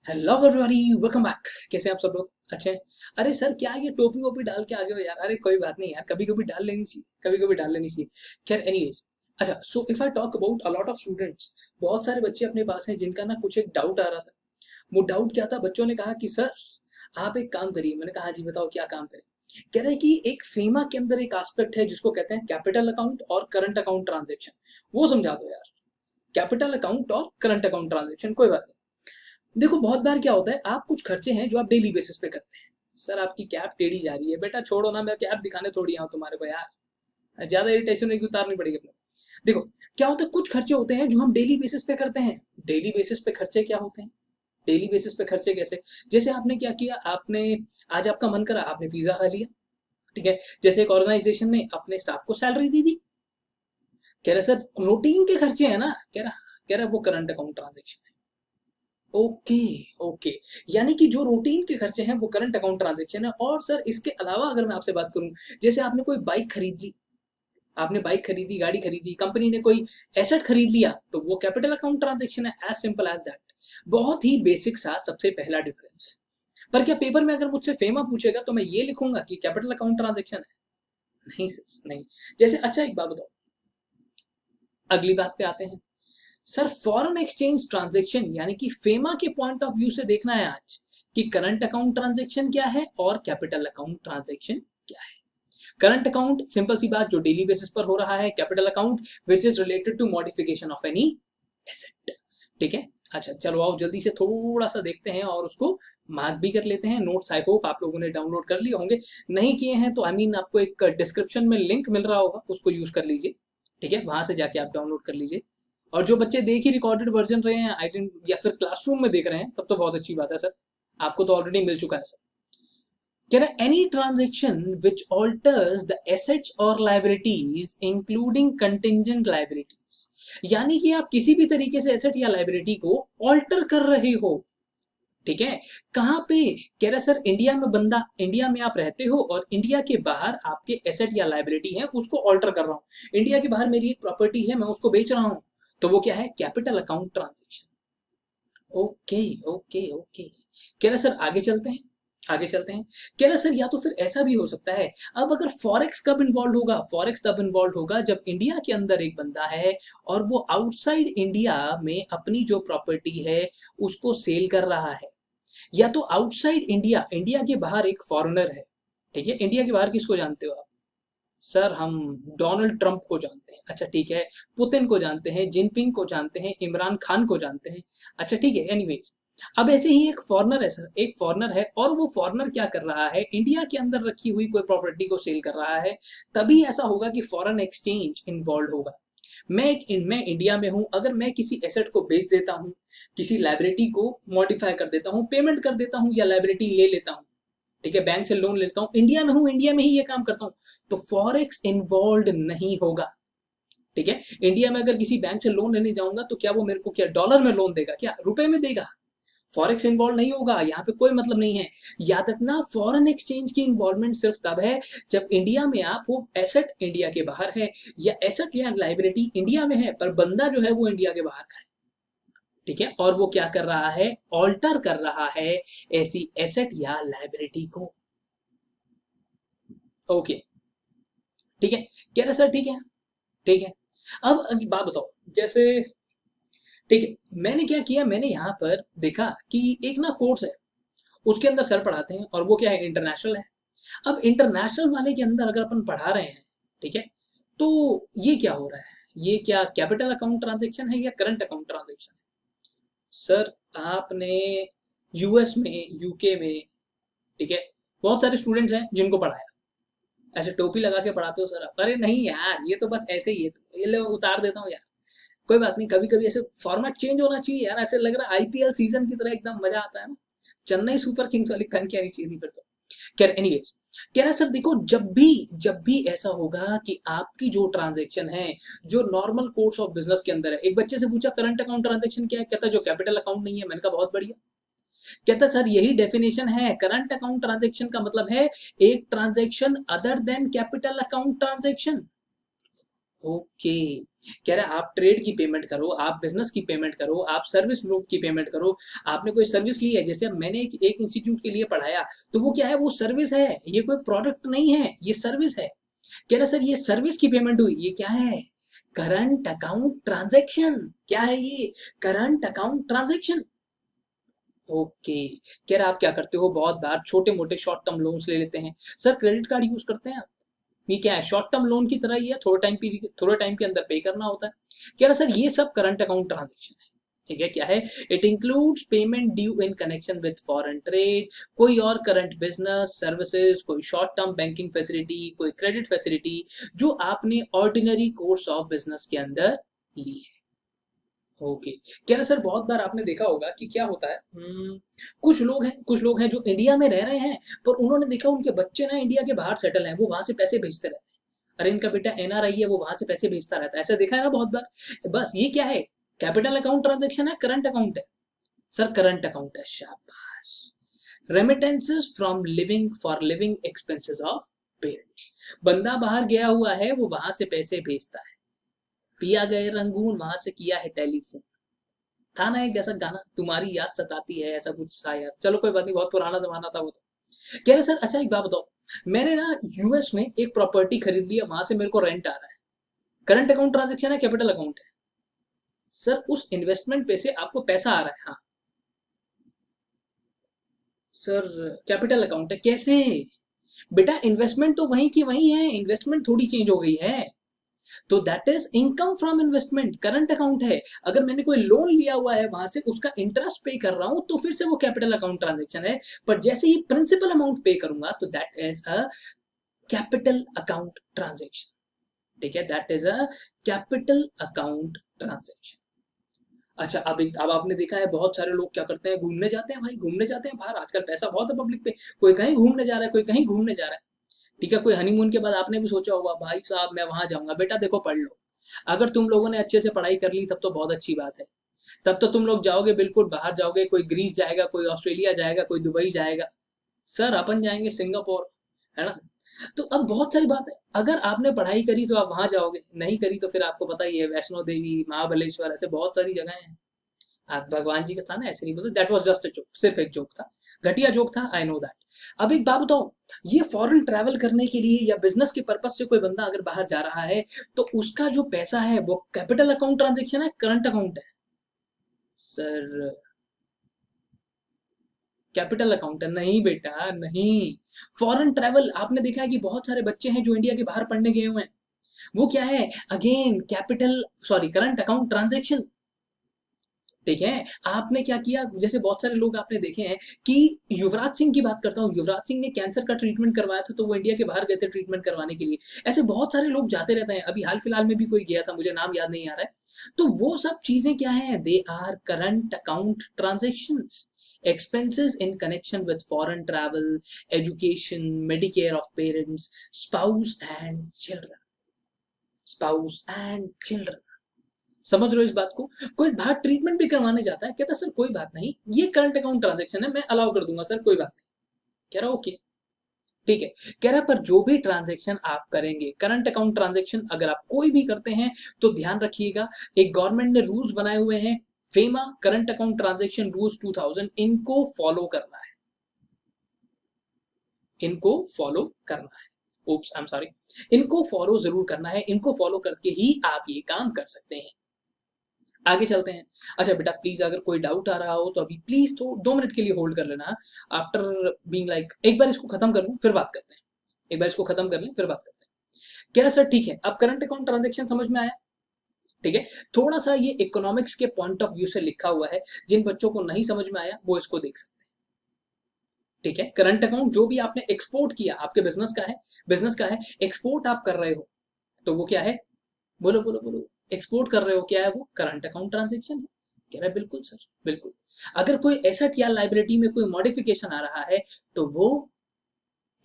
Hello everybody, welcome back. कैसे हैं आप सब लोग? अच्छे हैं? अरे सर, क्या ये टोपी वोपी डाल के आ गए हो यार? अरे कोई बात नहीं यार, कभी कभी डाल लेनी चाहिए, कभी कभी डाल लेनी चाहिए। खैर एनीवेज, अच्छा, so if I talk about a lot of students, बहुत सारे बच्चे अपने पास हैं जिनका ना कुछ एक डाउट आ रहा था। वो डाउट क्या था? बच्चों ने कहा कि सर आप एक काम करिए। मैंने कहा हाँ जी बताओ क्या काम करें। कह रहे हैं कि एक फेमा के अंदर एक एस्पेक्ट है जिसको कहते हैं कैपिटल अकाउंट और करंट अकाउंट ट्रांजेक्शन। वो समझा दो यार। कैपिटल अकाउंट और करंट अकाउंट ट्रांजेक्शन, कोई बात नहीं। देखो बहुत बार क्या होता है, आप कुछ खर्चे हैं जो आप डेली बेसिस पे करते हैं। सर आपकी कैप टेढ़ी जा रही है, बेटा छोड़ो ना, मैं कैप दिखाने थोड़ी आऊँ तुम्हारे को यार। ज्यादा इरिटेशन नहीं उतारनी पड़ेगी अपने। देखो क्या होता है, कुछ खर्चे होते हैं जो हम डेली बेसिस पे करते हैं। डेली बेसिस पे खर्चे क्या होते हैं? डेली बेसिस पे खर्चे कैसे? जैसे आपने क्या किया, आपने आज आपका मन करा, आपने पिज्जा खा लिया। ठीक है। जैसे एक ऑर्गेनाइजेशन ने अपने स्टाफ को सैलरी दे दी। कह रहा सर रूटीन के खर्चे है ना। कह रहा वो current account transaction. Okay. Okay. यानी कि जो रूटीन के खर्चे हैं वो करंट अकाउंट ट्रांजैक्शन है। और सर इसके अलावा अगर मैं आपसे बात करूं, जैसे आपने कोई बाइक खरीद ली, आपने बाइक खरीदी, गाड़ी खरीदी, कंपनी ने कोई एसेट खरीद लिया, तो वो कैपिटल अकाउंट ट्रांजैक्शन है। As simple as that. बहुत ही बेसिक सा सबसे पहला डिफरेंस। पर क्या पेपर में अगर मुझसे फेमा पूछेगा तो मैं ये लिखूंगा कि कैपिटल अकाउंट ट्रांजैक्शन है? नहीं सर, नहीं। जैसे अच्छा एक बात बताओ, अगली बात पे आते हैं। सर फॉरेन एक्सचेंज ट्रांजैक्शन, यानी कि फेमा के पॉइंट ऑफ व्यू से देखना है आज कि करंट अकाउंट ट्रांजैक्शन क्या है और कैपिटल अकाउंट ट्रांजैक्शन क्या है। करंट अकाउंट सिंपल सी बात, जो डेली बेसिस पर हो रहा है। Capital account which is related to modification of any asset. ठीक है। अच्छा चलो आओ जल्दी से थोड़ा सा देखते हैं और उसको मार्क भी कर लेते हैं। नोट्स आई होप आप लोगों ने डाउनलोड कर लिए होंगे। नहीं किए हैं तो आई मीन आपको एक डिस्क्रिप्शन में लिंक मिल रहा होगा, उसको यूज कर लीजिए। ठीक है, वहां से जाके आप डाउनलोड कर लीजिए। और जो बच्चे देख ही रिकॉर्डेड वर्जन रहे हैं आई डेंट या फिर क्लासरूम में देख रहे हैं, तब तो बहुत अच्छी बात है सर। आपको तो ऑलरेडी मिल चुका है सर। कह रहा है any transaction which alters the assets और लाइबिलिटीज इंक्लूडिंग कंटिंजेंट लाइबिलिटीज। यानी कि आप किसी भी तरीके से एसेट या लाइबिलिटी को ऑल्टर कर रहे हो। ठीक है। कहाँ पे? कह रहा सर इंडिया में बंदा, इंडिया में आप रहते हो और इंडिया के बाहर आपके एसेट या लाइबिलिटी है, उसको ऑल्टर कर रहा हूँ। इंडिया के बाहर मेरी एक प्रॉपर्टी है, मैं उसको बेच रहा हूँ। तो वो क्या है? Capital account transaction. Okay. Okay. Okay. कह रहा सर आगे चलते हैं, आगे चलते हैं। कह रहा सर या तो फिर ऐसा भी हो सकता है, अब अगर फॉरेक्स कब इन्वॉल्व होगा? फॉरेक्स तब इन्वॉल्व होगा जब इंडिया के अंदर एक बंदा है और वो आउटसाइड इंडिया में अपनी जो प्रॉपर्टी है उसको सेल कर रहा है। या तो आउटसाइड इंडिया, इंडिया के बाहर एक फॉरेनर है। ठीक है। इंडिया के बाहर किसको जानते हो आप? सर हम डोनाल्ड ट्रंप को जानते हैं। अच्छा ठीक है। पुतिन को जानते हैं, जिनपिंग को जानते हैं, इमरान खान को जानते हैं। अच्छा ठीक है, एनीवेज। अब ऐसे ही एक फॉरेनर है सर, एक फॉरेनर है और वो फॉरेनर क्या कर रहा है? इंडिया के अंदर रखी हुई कोई प्रॉपर्टी को सेल कर रहा है। तभी ऐसा होगा कि फॉरेन एक्सचेंज इन्वॉल्व होगा। मैं इंडिया में हूं, अगर मैं किसी एसेट को बेच देता हूं, किसी लाइबिलिटी को मॉडिफाई कर देता हूं, पेमेंट कर देता हूं या लाइबिलिटी ले लेता हूं। ठीक है, बैंक से लोन लेता हूँ, इंडिया में हूँ, इंडिया में ही ये काम करता हूँ, तो फॉरेक्स इन्वॉल्व नहीं होगा। ठीक है। इंडिया में अगर किसी बैंक से लोन लेने जाऊंगा तो क्या वो मेरे को क्या डॉलर में लोन देगा, क्या रुपए में देगा? फॉरेक्स इन्वॉल्व नहीं होगा, यहाँ पे कोई मतलब नहीं है। याद रखना फॉरेन एक्सचेंज की इन्वॉल्वमेंट सिर्फ तब है जब इंडिया में आप वो एसेट इंडिया के बाहर है, या एसेट या लाइबिलिटी इंडिया में है पर बंदा जो है वो इंडिया के बाहर का है। ठीक है। और वो क्या कर रहा है? ऑल्टर कर रहा है ऐसी एसेट या लाइबिलिटी को। ओके। ठीक है। कह रहे सर ठीक है, ठीक है। अब बात बताओ, जैसे ठीक है, मैंने क्या किया, मैंने यहाँ पर देखा कि एक ना कोर्स है, उसके अंदर सर पढ़ाते हैं और वो क्या है? इंटरनेशनल है। अब इंटरनेशनल वाले के अंदर अगर अपन पढ़ा रहे हैं, ठीक है, तो ये क्या हो रहा है? ये क्या कैपिटल अकाउंट ट्रांजेक्शन है या करंट अकाउंट ट्रांजेक्शन है? सर आपने यूएस में, यूके में, ठीक है, बहुत सारे स्टूडेंट्स हैं जिनको पढ़ाया। ऐसे टोपी लगा के पढ़ाते हो सर आप? अरे नहीं यार, ये तो बस ऐसे ही है, तो ये लो उतार देता हूँ यार। कोई बात नहीं, कभी कभी ऐसे फॉर्मेट चेंज होना चाहिए यार। ऐसे लग रहा है आईपीएल सीजन की तरह, एकदम मजा आता है ना। चेन्नई सुपर किंग्स वाली पहन के आनी चाहिए थी फिर तो। खैर एनीवेज, कह रहा सर देखो, जब भी ऐसा होगा कि आपकी जो ट्रांजेक्शन है, जो नॉर्मल कोर्स ऑफ बिजनेस के अंदर है। एक बच्चे से पूछा करंट अकाउंट ट्रांजेक्शन क्या है, कहता है जो कैपिटल अकाउंट नहीं है। मैंने कहा बहुत बढ़िया। कहता सर यही डेफिनेशन है, करंट अकाउंट ट्रांजेक्शन का मतलब है एक transaction other than capital account transaction. Okay, कह रहा है आप ट्रेड की पेमेंट करो, आप बिजनेस की पेमेंट करो, आप सर्विस लोग की पेमेंट करो। आपने कोई सर्विस ली है, जैसे अब मैंने एक इंस्टीट्यूट के लिए पढ़ाया, तो वो क्या है, वो सर्विस है, ये कोई प्रोडक्ट नहीं है, ये सर्विस है। कह रहा सर ये सर्विस की पेमेंट हुई, ये क्या है, करंट अकाउंट ट्रांजैक्शन। क्या है ये, करंट अकाउंट ट्रांजैक्शन। ओके, कह रहा आप क्या करते हो, बहुत बार छोटे मोटे शॉर्ट टर्म लोन्स ले लेते हैं। सर क्रेडिट कार्ड यूज करते हैं आप, ये क्या है, शॉर्ट टर्म लोन की तरह ही है, थोड़े टाइम के अंदर पे करना होता है। कह रहा सर ये सब करंट अकाउंट ट्रांजेक्शन है। ठीक है, क्या है, it includes payment due in connection with foreign trade, कोई और करंट बिजनेस सर्विसेज, कोई शॉर्ट टर्म बैंकिंग फैसिलिटी, कोई क्रेडिट फैसिलिटी जो आपने ऑर्डिनरी कोर्स ऑफ बिजनेस के अंदर ली है। ओके, कह रहे सर बहुत बार आपने देखा होगा कि क्या होता है, कुछ लोग हैं जो इंडिया में रह रहे हैं, पर उन्होंने देखा उनके बच्चे ना इंडिया के बाहर सेटल हैं, वो वहां से पैसे भेजते रहते हैं। अरे इनका बेटा एनआरआई है, वो वहां से पैसे भेजता रहता है, ऐसा देखा है ना बहुत बार। बस ये क्या है, कैपिटल अकाउंट ट्रांजेक्शन है, करंट अकाउंट है। सर करंट अकाउंट है, शाबाश। Remittances from living for living expenses of parents, बंदा बाहर गया हुआ है, वो वहां से पैसे भेजता है। पिया गए रंगून, वहां से किया है टेलीफोन। था ना एक ऐसा गाना, तुम्हारी याद सताती है, ऐसा कुछ सा यार, चलो कोई बात नहीं, बहुत पुराना जमाना था वो तो। कह रहे सर अच्छा एक बात बताओ, मैंने ना यूएस में एक प्रॉपर्टी खरीद लिया, वहां से मेरे को रेंट आ रहा है, करंट अकाउंट ट्रांजेक्शन है, कैपिटल अकाउंट है। सर उस इन्वेस्टमेंट पे से आपको पैसा आ रहा है, हाँ। सर कैपिटल अकाउंट है, कैसे, बेटा इन्वेस्टमेंट तो वहीं की वहीं है, इन्वेस्टमेंट थोड़ी चेंज हो गई है। तो that is income from investment, current account है। अगर मैंने कोई लोन लिया हुआ है, वहां से उसका इंटरेस्ट पे कर रहा हूं, तो फिर से वो कैपिटल अकाउंट ट्रांजेक्शन है। पर जैसे ही प्रिंसिपल अमाउंट पे करूंगा, तो that is a capital account transaction. ठीक है, that is a capital account transaction. अच्छा, अब आपने देखा है बहुत सारे लोग क्या करते हैं, घूमने जाते हैं भाई, घूमने जाते हैं बाहर, आजकल पैसा बहुत है पब्लिक पे, कोई कहीं घूमने जा रहा है, कोई कहीं घूमने जा रहा है। ठीक है, कोई हनीमून के बाद आपने भी सोचा होगा भाई साहब मैं वहां जाऊंगा, बेटा देखो पढ़ लो। अगर तुम लोगों ने अच्छे से पढ़ाई कर ली तब तो बहुत अच्छी बात है, तब तो तुम लोग जाओगे, बिल्कुल बाहर जाओगे, कोई ग्रीस जाएगा, कोई ऑस्ट्रेलिया जाएगा, कोई दुबई जाएगा। सर अपन जाएंगे सिंगापुर, है ना। तो अब बहुत सारी बात है, अगर आपने पढ़ाई करी तो आप वहां जाओगे, नहीं करी तो फिर आपको पता ही है, वैष्णो देवी, महाबलेश्वर, ऐसे बहुत सारी जगह हैं। आप भगवान जी का था ना, ऐसे नहीं बोलते, that was just a joke, सिर्फ एक जोक था, घटिया जोक था, आई नो दैट। अब एक बात बताओ, ये फॉरेन ट्रैवल करने के लिए या बिजनेस के पर्पज से कोई बंदा अगर बाहर जा रहा है, तो उसका जो पैसा है वो कैपिटल अकाउंट ट्रांजेक्शन है, करंट अकाउंट है। सर कैपिटल अकाउंट है, नहीं बेटा नहीं। फॉरेन ट्रैवल, आपने देखा है कि बहुत सारे बच्चे हैं जो इंडिया के बाहर पढ़ने गए हुए हैं, वो क्या है, again capital, sorry current account transaction. ठीक है, आपने क्या किया, जैसे बहुत सारे लोग आपने देखे हैं कि युवराज सिंह की बात करता हूँ, युवराज सिंह ने कैंसर का ट्रीटमेंट करवाया था, तो वो इंडिया के बाहर गए थे ट्रीटमेंट करवाने के लिए। ऐसे बहुत सारे लोग जाते रहते हैं, अभी हाल फिलहाल में भी कोई गया था, मुझे नाम याद नहीं आ रहा है। तो वो सब चीजें क्या है, they are current account transaction, expenses in connection with foreign travel, education, medicare of parents, spouse and children, spouse and children। समझ रहे हो इस बात को, कोई बाहर ट्रीटमेंट भी करवाने जाता है, कहता है सर कोई बात नहीं, ये करंट अकाउंट ट्रांजेक्शन है, मैं अलाउ कर दूंगा सर, कोई बात नहीं। कह रहा ओके, ठीक है। कह रहा पर जो भी ट्रांजेक्शन आप करेंगे, करंट अकाउंट ट्रांजेक्शन अगर आप कोई भी करते हैं, तो ध्यान रखिएगा, एक गवर्नमेंट ने रूल्स बनाए हुए हैं, FEMA current account transaction rules 2000, इनको फॉलो करना है, इनको फॉलो करना है। ओप्स आई एम सॉरी, इनको फॉलो जरूर करना है, इनको फॉलो करके ही आप ये काम कर सकते हैं। आगे चलते हैं। अच्छा बेटा प्लीज अगर कोई डाउट आ रहा हो तो अभी प्लीज तो 2 मिनट के लिए होल्ड कर लेना। आफ्टर बीइंग लाइक, एक बार इसको खत्म कर लूं फिर बात करते हैं, एक बार इसको खत्म कर लें फिर बात करते हैं। कह रहा सर ठीक है, अब करंट अकाउंट ट्रांजेक्शन समझ में आया। ठीक है, थोड़ा सा ये इकोनॉमिक्स के पॉइंट ऑफ व्यू से लिखा हुआ है, जिन बच्चों को नहीं समझ में आया वो इसको देख सकते हैं। ठीक है, करंट अकाउंट जो भी आपने एक्सपोर्ट किया, आपके बिजनेस का है, बिजनेस का है, एक्सपोर्ट आप कर रहे हो, तो वो क्या है, बोलो बोलो बोलो, एक्सपोर्ट कर रहे हो, क्या है वो, करंट अकाउंट ट्रांजेक्शन है। कह रहा है बिल्कुल सर, बिल्कुल। अगर कोई एसेट या लाइबिलिटी में कोई मॉडिफिकेशन आ रहा है, तो वो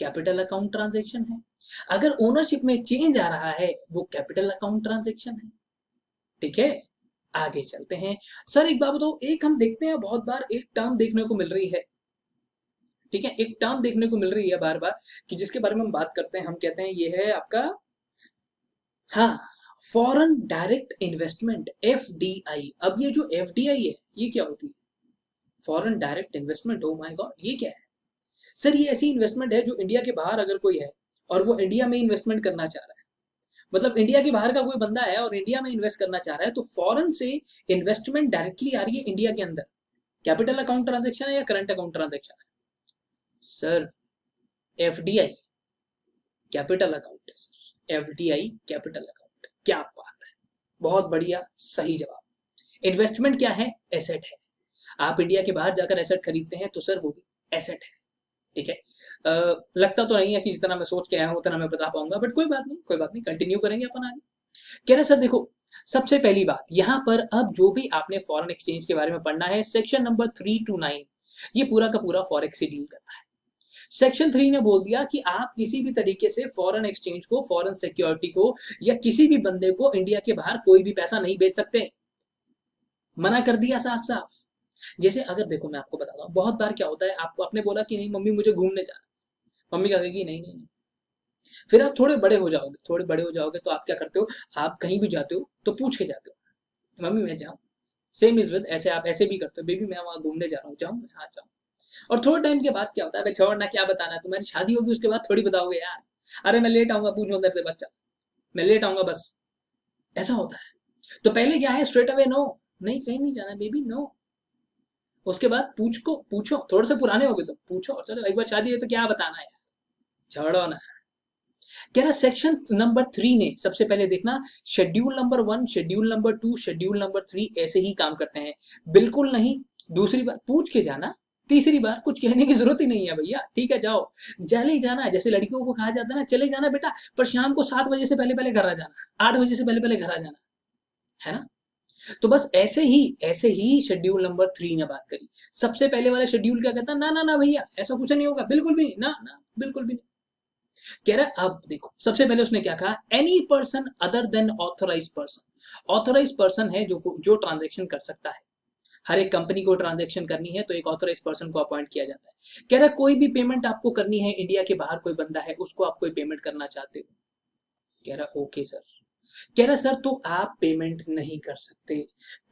कैपिटल अकाउंट ट्रांजेक्शन है। अगर ओनरशिप में चेंज आ रहा है, वो कैपिटल अकाउंट ट्रांजेक्शन है। ठीक है, आगे चलते हैं। सर एक बात बताओ, एक हम देखते हैं बहुत बार एक टर्म देखने को मिल रही है, ठीक है, एक टर्म देखने को मिल रही है बार बार, कि जिसके बारे में हम बात करते हैं, हम कहते हैं ये है आपका, हाँ, फॉरेन डायरेक्ट इन्वेस्टमेंट, एफडीआई। अब ये जो एफडीआई है ये क्या होती है? Foreign direct investment, oh my God, ये क्या है? सर ये ऐसी इन्वेस्टमेंट है जो इंडिया के बाहर अगर कोई है और वो इंडिया में इन्वेस्टमेंट करना चाह रहा है, मतलब इंडिया के बाहर का कोई बंदा है और इंडिया में इन्वेस्ट करना चाह रहा है, तो फॉरेन से इन्वेस्टमेंट डायरेक्टली आ रही है इंडिया के अंदर। कैपिटल अकाउंट ट्रांजेक्शन है या करंट अकाउंट ट्रांजेक्शन है? सर एफडीआई कैपिटल अकाउंट है सर, एफडीआई कैपिटल अकाउंट। क्या बात है, बहुत बढ़िया, सही जवाब। इन्वेस्टमेंट क्या है? एसेट है। आप इंडिया के बाहर जाकर एसेट खरीदते हैं तो सर वो भी एसेट है। ठीक है। लगता तो नहीं है कि जितना मैं सोच के आया हूं उतना मैं बता पाऊंगा, बट कोई बात नहीं, कोई बात नहीं, कंटिन्यू करेंगे अपन आगे। कह रहे सर देखो, सबसे पहली बात यहाँ पर, अब जो भी आपने फॉरेन एक्सचेंज के बारे में पढ़ना है, सेक्शन नंबर 3 to 9 ये पूरा का पूरा फॉरेक्स से डील करता है। सेक्शन 3 ने बोल दिया कि आप किसी भी तरीके से फॉरेन एक्सचेंज को, फॉरेन सिक्योरिटी को या किसी भी बंदे को इंडिया के बाहर कोई भी पैसा नहीं बेच सकते। मना कर दिया साफ साफ। जैसे अगर देखो मैं आपको बताता हूँ, बहुत बार क्या होता है, आपको आपने बोला कि नहीं मम्मी मुझे घूमने जाना, मम्मी क्या कहेगी, नहीं नहीं नहीं। फिर आप थोड़े बड़े हो जाओगे, थोड़े बड़े हो जाओगे तो आप क्या करते हो, आप कहीं भी जाते हो तो पूछ के जाते हो, मम्मी मैं जाऊँ। सेम इज विद, ऐसे आप ऐसे भी करते हो, बेबी मैं वहां घूमने जा रहा हूँ, जाऊँ? हाँ जाऊँ। और थोड़े टाइम के बाद क्या होता है, भाई छोड़ना, क्या बताना है, तुम्हारी शादी होगी उसके बाद थोड़ी बताओगे यार, अरे मैं लेट आऊंगा, पूछो अंदर से बच्चा, मैं लेट आऊंगा बस। ऐसा होता है। तो पहले क्या है, स्ट्रेट अवे नो, नहीं कहीं नहीं जाना बेबी, नो। उसके बाद पूछो, थोड़े से पुराने हो गए तो पूछो, चलो एक बार शादी है तो क्या बताना है, छोड़ो ना। कह रहा सेक्शन नंबर 3 ने सबसे पहले देखना, schedule number 1, schedule number 2, schedule number 3 ऐसे ही काम करते हैं, बिल्कुल नहीं। दूसरी बार पूछ के जाना, तीसरी बार कुछ कहने की जरूरत ही नहीं है भैया, ठीक है जाओ, चले जाना। जैसे लड़कियों को कहा जाता है ना, चले जाना बेटा, पर शाम को 7 बजे से पहले पहले घर आ जाना, 8 बजे से पहले पहले घर आ जाना, है ना? तो बस ऐसे ही शेड्यूल नंबर 3 ने बात करी। सबसे पहले वाला शेड्यूल क्या कहता है, ना ना ना भैया ऐसा कुछ नहीं होगा, बिल्कुल भी नहीं, ना ना बिल्कुल भी नहीं। कह रहा है अब देखो, सबसे पहले उसने क्या कहा, any person other than authorise person. Authorise person है जो ट्रांजेक्शन कर सकता है। हर एक कंपनी को ट्रांजेक्शन करनी है तो एक ऑथोराइज पर्सन को अपॉइंट किया जाता है। कह रहा है कोई भी पेमेंट आपको करनी है, इंडिया के बाहर कोई बंदा है उसको आप कोई पेमेंट करना चाहते हो, कह रहा ओके सर। कह रहा सर तो आप पेमेंट नहीं कर सकते,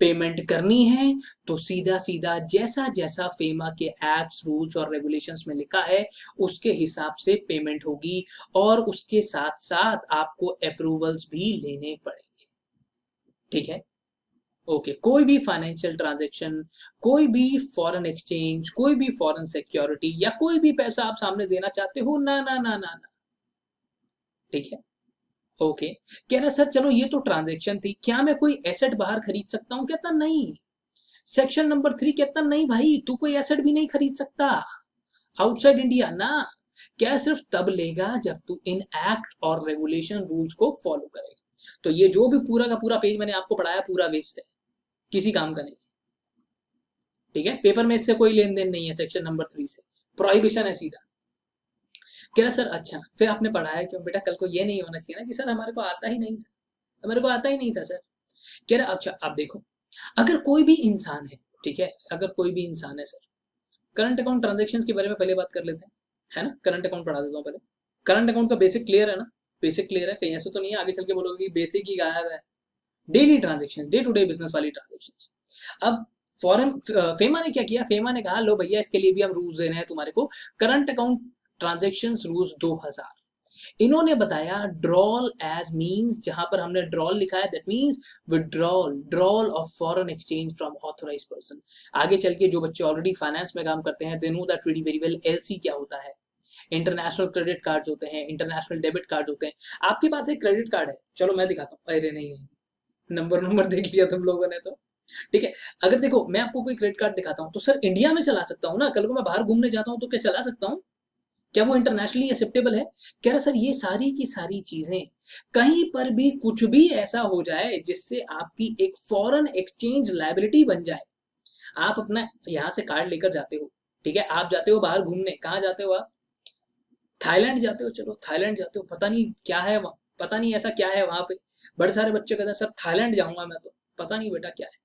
पेमेंट करनी है तो सीधा सीधा जैसा जैसा फेमा के एक्ट्स, रूल्स और रेगुलेशंस में लिखा है उसके हिसाब से पेमेंट होगी, और उसके साथ साथ आपको अप्रूवल्स भी लेने पड़ेंगे। ठीक है, ओके। कोई भी फाइनेंशियल ट्रांजैक्शन, कोई भी फॉरेन एक्सचेंज, कोई भी फॉरेन सिक्योरिटी या कोई भी पैसा आप सामने देना चाहते हो, ना ना ना ना ना। ठीक है, ओके। कह रहा सर चलो ये तो ट्रांजैक्शन थी, क्या मैं कोई एसेट बाहर खरीद सकता हूं? कहता नहीं। सेक्शन नंबर 3 कहता नहीं भाई, तू कोई एसेट भी नहीं खरीद सकता आउटसाइड इंडिया ना। क्या सिर्फ तब लेगा जब तू इन एक्ट और रेगुलेशन रूल्स को फॉलो करेगा। तो ये जो भी पूरा का पूरा पेज मैंने आपको पढ़ाया पूरा वेस्ट है, किसी काम का नहीं। ठीक है, पेपर में इससे कोई लेन देन नहीं है, सेक्शन नंबर 3 से प्रोहिबिशन है सीधा। कह रहा सर अच्छा फिर आपने पढ़ाया क्यों बेटा, कल को ये नहीं होना चाहिए ना कि सर हमारे को आता ही नहीं था, मेरे को आता ही नहीं था सर। कह रहा अच्छा आप देखो, अगर कोई भी इंसान है, ठीक है, अगर कोई भी इंसान है सर, करंट अकाउंट ट्रांजेक्शन के बारे में पहले बात कर लेते हैं, है ना? करंट अकाउंट पढ़ा देता हूँ पहले। करंट अकाउंट का बेसिक क्लियर है ना? बेसिक क्लियर है, कहीं ऐसा तो नहीं है आगे चल के बोलोगे कि बेसिक ही गायब है। Daily transaction, day to day business वाली ट्रांजेक्शन। अब फॉरेन फेमा ने क्या किया, फेमा ने कहा लो भैया इसके लिए भी हम रूल्स दे रहे हैं तुम्हारे को, करंट अकाउंट ट्रांजेक्शन रूल्स 2000। इन्होंने बताया ड्रॉल एज मींस, जहां पर हमने ड्रॉल लिखा है that means drawal of foreign exchange from authorise person. आगे चल के जो बच्चे ऑलरेडी फाइनेंस में काम करते हैं they know that very very well LC क्या होता है। इंटरनेशनल क्रेडिट कार्ड्स होते हैं, इंटरनेशनल डेबिट कार्ड होते हैं। आपके पास एक क्रेडिट कार्ड है, चलो मैं दिखाता हूँ, अरे नहीं नहीं, नंबर नंबर देख लिया तुम लोगों ने तो। ठीक है, अगर देखो मैं आपको कोई क्रेडिट कार्ड दिखाता हूँ तो सर इंडिया में चला सकता हूँ ना, कल को मैं बाहर घूमने जाता हूँ तो क्या चला सकता हूँ? क्या वो इंटरनेशनली एक्सेप्टेबल है? कह रहा सर ये सारी की सारी चीजें, कहीं पर भी कुछ भी ऐसा हो जाए जिससे आपकी एक फॉरेन एक्सचेंज लायबिलिटी बन जाए, आप अपना यहाँ से कार्ड लेकर जाते हो, ठीक है, आप जाते हो बाहर घूमने, कहाँ जाते हो आप? थाईलैंड जाते हो, चलो थाईलैंड जाते हो, पता नहीं क्या है वहाँ, पता नहीं ऐसा क्या है वहां पे। बड़े सारे बच्चे कहते हैं सर थाईलैंड जाऊंगा मैं तो, पता नहीं बेटा क्या है।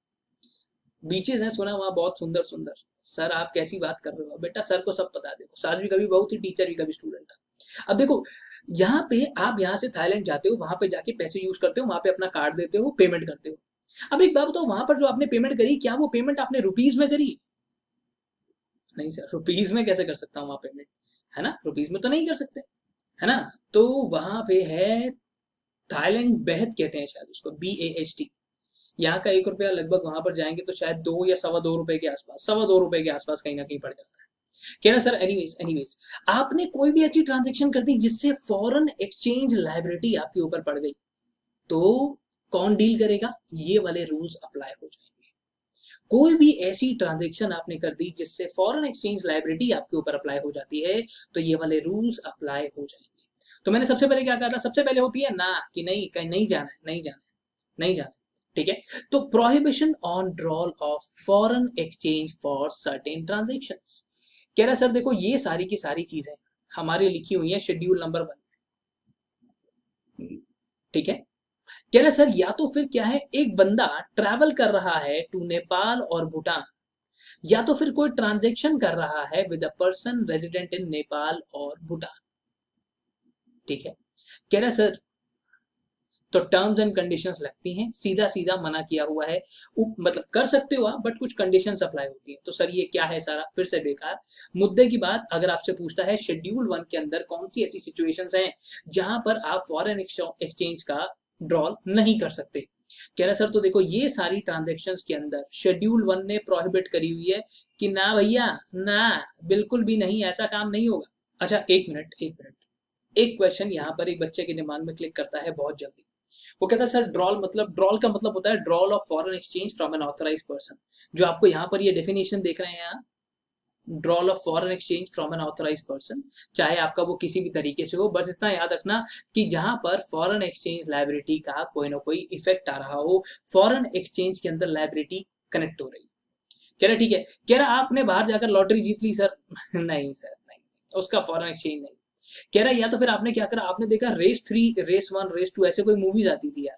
बीचेस हैं सुना वहाँ बहुत सुंदर सुंदर। सर आप कैसी बात कर रहे हो बेटा, सर को सब पता है, देखो सर भी कभी बहुत ही टीचर भी कभी स्टूडेंट था। अब देखो यहाँ पे आप यहाँ से थाईलैंड जाते हो, वहां पे जाके पैसे यूज करते हो, वहां पे अपना कार्ड देते हो, पेमेंट करते हो। अब एक बात बताओ, वहां पर जो आपने पेमेंट करी, क्या वो पेमेंट आपने रुपीज में करी? नहीं सर, रुपीज में कैसे कर सकता हूँ वहां पेमेंट, है ना, रुपीज में तो नहीं कर सकते, है ना। तो वहां पे है थाईलैंड बेहद कहते हैं शायद उसको, BAHT। यहाँ का 1 रुपया लगभग वहां पर जाएंगे तो शायद 2 या 2.25 रुपए के आसपास, 2.25 रुपए के आसपास कहीं ना कहीं पड़ जाता है। कह रहा सर, एनीवेज एनीवेज, आपने कोई भी ऐसी ट्रांजेक्शन कर दी जिससे फॉरेन एक्सचेंज लाइबिलिटी आपके ऊपर पड़ गई, तो कौन डील करेगा? ये वाले रूल्स अप्लाई हो जाएंगे। कोई भी ऐसी ट्रांजेक्शन आपने कर दी जिससे फॉरेन एक्सचेंज लाइबिलिटी आपके ऊपर अप्लाई हो जाती है, तो ये वाले रूल्स अप्लाई हो जाएंगे। तो मैंने सबसे पहले क्या कहा था? सबसे पहले होती है ना, कि नहीं, कहीं नहीं जाना है, नहीं जाना है, नहीं जाना है। ठीक है। तो prohibition on drawal of foreign exchange for certain transactions. कह रहा सर देखो, ये सारी की सारी चीजें हमारी लिखी हुई है शेड्यूल नंबर 1। ठीक है। कह रहा सर, या तो फिर क्या है, एक बंदा ट्रैवल कर रहा है टू नेपाल और भूटान, या तो फिर कोई ट्रांजेक्शन कर रहा है with a person resident in Nepal और भूटान। ठीक है। कह रहा सर, तो टर्म्स एंड कंडीशंस लगती हैं, सीधा सीधा मना किया हुआ है। मतलब कर सकते हो आप, बट कुछ कंडीशंस अप्लाई होती हैं। तो सर ये क्या है सारा, फिर से बेकार मुद्दे की बात। अगर आपसे पूछता है शेड्यूल 1 के अंदर कौन सी ऐसी सिचुएशंस हैं जहां पर आप फॉरेन एक्सचेंज का ड्रॉल नहीं कर सकते, कह रहा सर तो देखो, ये सारी ट्रांजेक्शन्स के अंदर शेड्यूल 1 ने प्रोहिबिट करी हुई है कि ना भैया ना, बिल्कुल भी नहीं, ऐसा काम नहीं होगा। अच्छा, एक मिनट एक मिनट, एक क्वेश्चन यहाँ पर एक बच्चे के दिमाग में क्लिक करता है बहुत जल्दी। वो कहता है सर, ड्रॉल मतलब, ड्रॉल का मतलब होता है drawal of foreign exchange from an authorise person. जो आपको यहाँ पर ये डेफिनेशन देख रहे हैं यहाँ, drawal of foreign exchange from an authorise person, चाहे आपका वो किसी भी तरीके से हो, बस इतना याद रखना कि जहां पर फॉरेन एक्सचेंज लाइबिलिटी का कोई ना कोई इफेक्ट आ रहा हो, फॉरेन एक्सचेंज के अंदर लाइबिलिटी कनेक्ट हो रही। कह रहा ठीक है। कह रहा आपने बाहर जाकर लॉटरी जीत ली सर। नहीं सर नहीं, उसका फॉरेन एक्सचेंज नहीं। कह रहा है या तो फिर आपने क्या करा, आपने देखा रेस 3, रेस 1, रेस 2 ऐसे कोई मूवीज आती थी यार।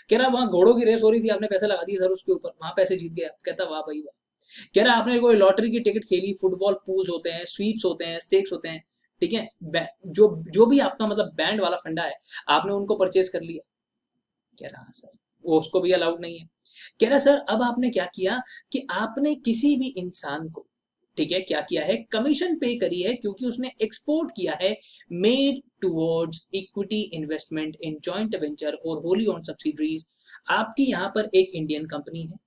कह रहा वहां घोड़ों की रेस हो रही थी, आपने पैसे लगा दिए सर उसके ऊपर, वहां पैसे जीत गया। कहता वाह भाई वाह। कह रहा आपने कोई लॉटरी की टिकट खेली, फुटबॉल पूल्स होते हैं, स्वीप्स होते हैं, स्टेक्स होते हैं, ठीक है, जो जो भी आपका मतलब बैंड वाला फंडा है, आपने उनको परचेज कर लिया। कह रहा सर वो उसको भी अलाउड नहीं है। कह रहा सर अब आपने क्या किया कि आपने किसी भी इंसान को, ठीक है, क्या किया है, कमीशन पे करी है क्योंकि उसने एक्सपोर्ट किया है, made towards equity investment in joint venture और होली ऑन सब्सिडरीज। आपकी यहां पर एक इंडियन कंपनी है,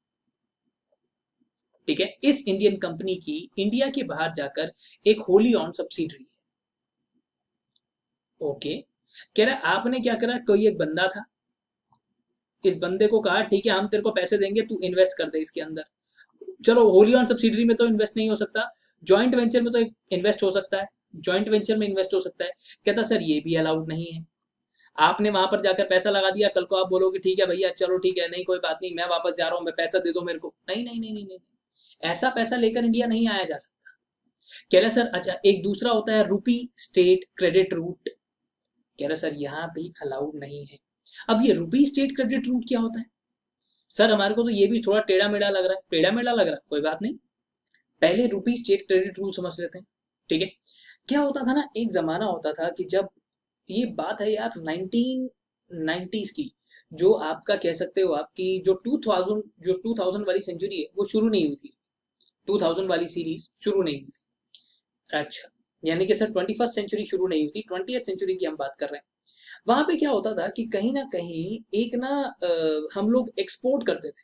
ठीक है, इस इंडियन कंपनी की इंडिया के बाहर जाकर एक होली ऑन सब्सिडरी है। ओके। कह रहा आपने क्या करा, कोई एक बंदा था, इस बंदे को कहा ठीक है हम तेरे को पैसे देंगे, तू इन्वेस्ट कर दे इसके अंदर। चलो होली ऑन सब्सिडरी में तो इन्वेस्ट नहीं हो सकता, जॉइंट वेंचर में तो इन्वेस्ट हो सकता है, जॉइंट वेंचर में इन्वेस्ट हो सकता है। कहता सर ये भी अलाउड नहीं है। आपने वहां पर जाकर पैसा लगा दिया, कल को आप बोलोगे ठीक है भैया चलो ठीक है, नहीं कोई बात नहीं, मैं वापस जा रहा हूँ, मैं पैसा दे दो मेरे को। नहीं नहीं नहीं नहीं नहीं, ऐसा पैसा लेकर इंडिया नहीं आया जा सकता। कह रहा सर अच्छा, एक दूसरा होता है रूपी स्टेट क्रेडिट रूट। कह रहा सर यहाँ भी अलाउड नहीं है। अब ये रूपी स्टेट क्रेडिट रूट क्या होता है? सर हमारे को तो ये भी थोड़ा टेढ़ा मेढ़ा लग रहा है, टेढ़ा मेढ़ा लग रहा है, कोई बात नहीं, पहले रूपी स्टेट क्रेडिट रूल समझ लेते हैं। ठीक है। क्या होता था ना, एक जमाना होता था कि जब, ये बात है यार 1990s की, जो आपका कह सकते हो आपकी जो 2000 वाली सेंचुरी है वो शुरू नहीं हुई थी, 2000 वाली सीरीज शुरू नहीं हुई थी। अच्छा, यानी कि सर 21st सेंचुरी शुरू नहीं हुई थी, 20th सेंचुरी की हम बात कर रहे हैं। वहां पे क्या होता था कि कहीं ना कहीं एक ना हम लोग एक्सपोर्ट करते थे,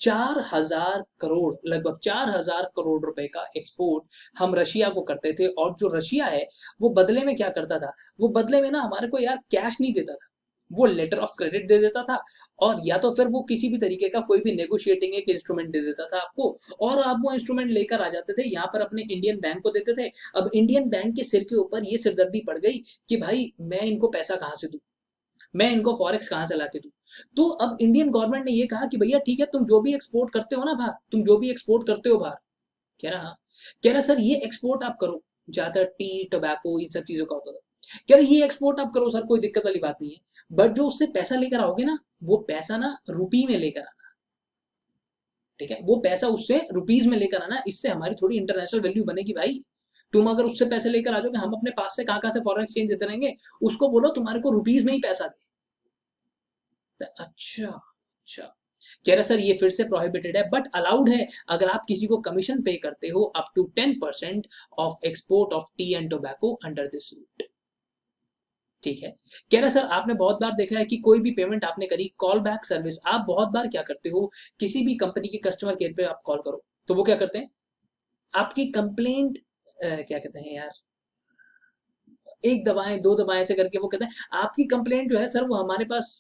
4,000 करोड़, लगभग 4,000 करोड़ रुपए का एक्सपोर्ट हम रशिया को करते थे। और जो रशिया है वो बदले में क्या करता था, वो बदले में ना हमारे को यार कैश नहीं देता था, वो लेटर ऑफ क्रेडिट दे देता था, और या तो फिर वो किसी भी तरीके का कोई भी नेगोशिएटिंग एक इंस्ट्रूमेंट दे देता था आपको, और आप वो इंस्ट्रूमेंट लेकर आ जाते थे यहाँ पर अपने इंडियन बैंक को देते थे। अब इंडियन बैंक के सिर के ऊपर ये सिरदर्दी पड़ गई कि भाई मैं इनको पैसा कहाँ से दूं, मैं इनको फॉरेक्स कहाँ से लाके दूं। तो अब इंडियन गवर्नमेंट ने ये कहा कि भैया ठीक है, तुम जो भी एक्सपोर्ट करते हो ना बाहर, तुम जो भी एक्सपोर्ट करते हो बाहर, कह रहा हाँ, कह रहा सर ये एक्सपोर्ट आप करो, ज्यादातर टी टोबैको इन सब चीजों का होता था। कह रहा ये एक्सपोर्ट आप करो सर, कोई दिक्कत वाली बात नहीं है, बट जो उससे पैसा लेकर आओगे ना, वो पैसा ना रुपी में लेकर आना, ठीक है, वो पैसा उससे रुपीज में लेकर आना, इससे हमारी थोड़ी इंटरनेशनल वैल्यू बनेगी भाई। तुम अगर उससे पैसे लेकर आ जाओगे, हम अपने पास से कहां से फॉरेन एक्सचेंज देते रहेंगे, उसको बोलो तुम्हारे को रुपीज में ही पैसा दे। अच्छा अच्छा, कह रहा सर ये फिर से प्रोहिबिटेड है बट अलाउड है अगर आप किसी को कमीशन पे करते हो up to 10% of export of tea and tobacco under this route. ठीक है, कह रहा सर आपने बहुत बार देखा है कि कोई भी पेमेंट आपने करी, कॉल बैक सर्विस, आप बहुत बार क्या करते हो, किसी भी कंपनी के कस्टमर केयर पे आप कॉल करो तो वो क्या करते हैं, आपकी कंप्लेंट क्या कहते हैं यार, एक दबाएं दो दबाएं ऐसे करके वो कहते हैं आपकी कंप्लेंट जो है सर वो हमारे पास